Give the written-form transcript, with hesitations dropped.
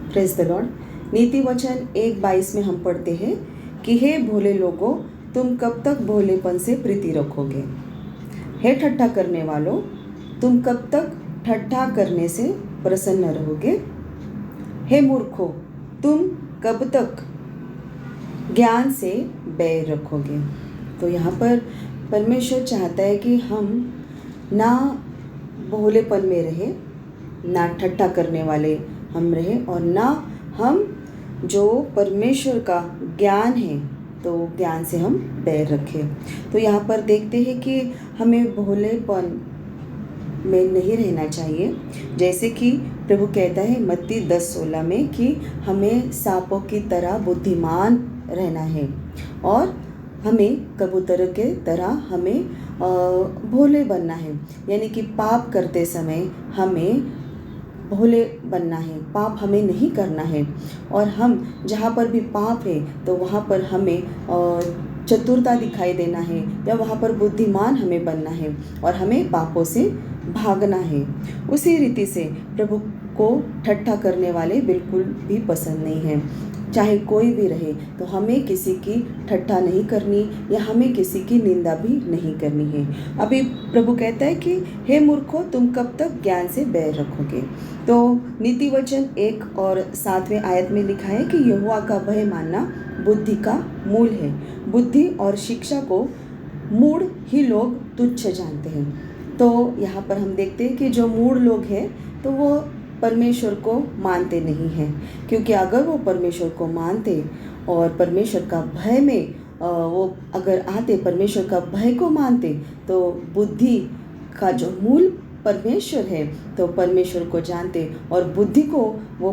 Praise the Lord. नीति वचन 1:22 में हम पढ़ते हैं कि हे भोले लोगों, तुम कब तक भोलेपन से प्रीति रखोगे। हे ठट्ठा करने वालों, तुम कब तक ठट्ठा करने से प्रसन्न रहोगे। हे मूर्खों, तुम कब तक ज्ञान से बैर रखोगे। तो यहाँ पर परमेश्वर चाहता है कि हम ना भोलेपन में रहे, ना ठट्ठा करने वाले हम रहे, और ना हम जो परमेश्वर का ज्ञान है तो ज्ञान से हम बैर रखें। तो यहाँ पर देखते हैं कि हमें भोलेपन में नहीं रहना चाहिए। जैसे कि प्रभु कहता है मत्ती 10:16 में कि हमें सांपों की तरह बुद्धिमान रहना है और हमें कबूतर के तरह हमें भोले बनना है। यानी कि पाप करते समय हमें भोले बनना है, पाप हमें नहीं करना है। और हम जहाँ पर भी पाप है तो वहाँ पर हमें चतुरता दिखाई देना है, या वहाँ पर बुद्धिमान हमें बनना है और हमें पापों से भागना है। उसी रीति से प्रभु को ठट्ठा करने वाले बिल्कुल भी पसंद नहीं हैं। चाहे कोई भी रहे, तो हमें किसी की ठट्ठा नहीं करनी या हमें किसी की निंदा भी नहीं करनी है। अभी प्रभु कहता है कि हे मूर्खों, तुम कब तक ज्ञान से बैर रखोगे। तो नीति वचन 1 और 7वें आयत में लिखा है कि यहोवा का भय मानना बुद्धि का मूल है। बुद्धि और शिक्षा को मूढ़ ही लोग तुच्छ जानते हैं। तो यहाँ पर हम देखते हैं कि जो मूढ़ लोग हैं तो वो परमेश्वर को मानते नहीं हैं, क्योंकि अगर वो परमेश्वर को मानते और परमेश्वर का भय में वो अगर आते, परमेश्वर का भय को मानते, तो बुद्धि का जो मूल परमेश्वर है तो परमेश्वर को जानते और बुद्धि को वो